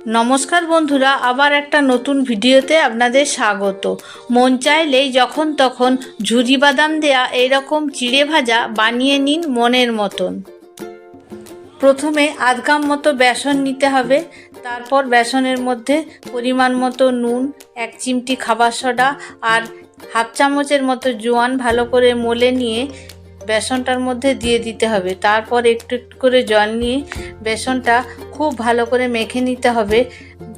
নমস্কার বন্ধুরা, আবার একটা নতুন ভিডিওতে আপনাদের স্বাগত। মন চাইলেই যখন তখন ঝুরি বাদাম দেয়া এইরকম চিড়ে ভাজা বানিয়ে নিন মনের মতন। প্রথমে আধ কাপ মতো বেসন নিতে হবে। তারপর বেসনের মধ্যে পরিমাণ মতো নুন, 1 চিমটি খাবার সোডা আর হাফ চামচের মতো জোয়ান ভালো করে মলে নিয়ে বেসনটার মধ্যে দিয়ে দিতে হবে। তারপর একটু একটু করে জল নিয়ে বেসনটা খুব ভালো করে মেখে নিতে হবে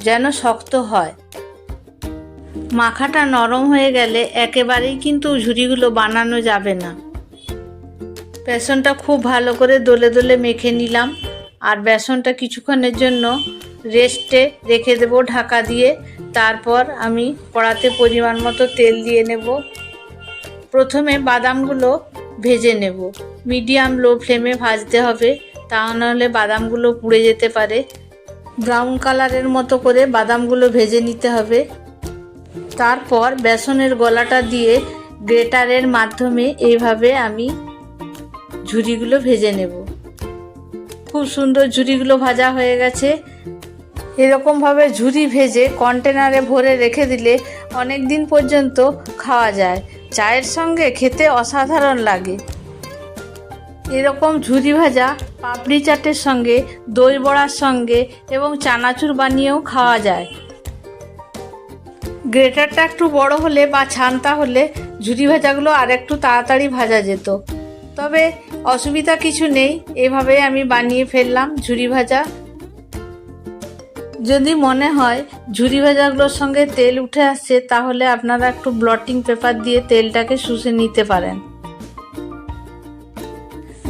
যেন শক্ত হয়। মাখাটা নরম হয়ে গেলে একেবারেই কিন্তু ঝুরিগুলো বানানো যাবে না। বেসনটা খুব ভালো করে দলে দলে মেখে নিলাম আর বেসনটা কিছুক্ষণের জন্য রেস্টে রেখে দেব ঢাকা দিয়ে। তারপর আমি কড়াতে পরিমাণ মতো তেল দিয়ে নেব। প্রথমে বাদামগুলো ভেজে নেব। মিডিয়াম লো ফ্লেমে ভাজতে হবে, তা নাহলে বাদামগুলো পুড়ে যেতে পারে। ব্রাউন কালারের মতো করে বাদামগুলো ভেজে নিতে হবে। তারপর বেসনের গলাটা দিয়ে গ্রেটারের মাধ্যমে এইভাবে আমি ঝুরিগুলো ভেজে নেব। খুব সুন্দর ঝুরিগুলো ভাজা হয়ে গেছে। এরকমভাবে ঝুরি ভেজে কন্টেনারে ভরে রেখে দিলে অনেক দিন পর্যন্ত খাওয়া যায়। চায়ের সঙ্গে খেতে অসাধারণ লাগে। এরকম ঝুরি ভাজা পাপড়ি চাটের সঙ্গে, দই বড়ার সঙ্গে এবং চানাচুর বানিয়েও খাওয়া যায়। গ্রেটারটা একটু বড় হলে বা ছানটা হলে ঝুরি ভাজাগুলো আর একটু তাড়াতাড়ি ভাজা যেত, তবে অসুবিধা কিছু নেই। এভাবে আমি বানিয়ে ফেললাম ঝুরি ভাজা। যদি মনে হয় ঝুরি ভাজাগুলোর সঙ্গে তেল উঠে আসছে, তাহলে আপনারা একটু ব্লটিং পেপার দিয়ে তেলটাকে শুষে নিতে পারেন।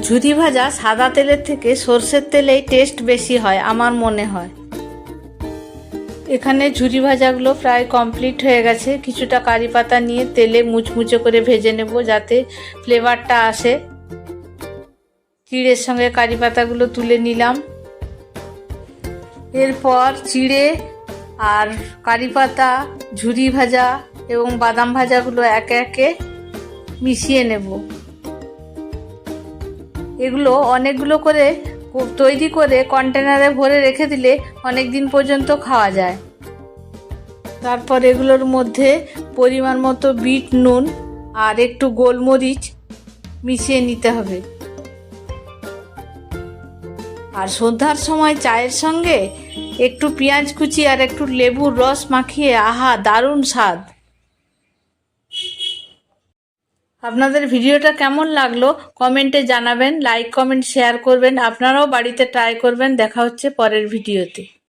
ঝুরি ভাজা সাদা তেলের থেকে সর্ষের তেলেই টেস্ট বেশি হয় আমার মনে হয়। এখানে ঝুরি ভাজাগুলো প্রায় কমপ্লিট হয়ে গেছে। কিছুটা কারি পাতা নিয়ে তেলে মুচমুচে করে ভেজে নেব যাতে ফ্লেভারটা আসে। চিড়ের সঙ্গে কারি পাতাগুলো তুলে নিলাম। এরপর চিড়ে আর কারি পাতা, ঝুরি ভাজা এবং বাদাম ভাজাগুলো একে একে মিশিয়ে নেব। এগুলো অনেকগুলো করে তৈরি করে কন্টেনারে ভরে রেখে দিলে অনেক দিন পর্যন্ত খাওয়া যায়। তারপর এগুলোর মধ্যে পরিমাণ মতো বিট নুন আর একটু গোলমরিচ মিশিয়ে নিতে হবে। আর সন্ধ্যার সময় চায়ের সঙ্গে একটু পেঁয়াজ কুচি আর একটু লেবুর রস মাখিয়ে, আহা দারুণ স্বাদ। আপনাদের ভিডিওটা কেমন লাগলো কমেন্টে জানাবেন, লাইক কমেন্ট শেয়ার করবেন। আপনারাও বাড়িতে ট্রাই করবেন। দেখা হচ্ছে পরের ভিডিওতে।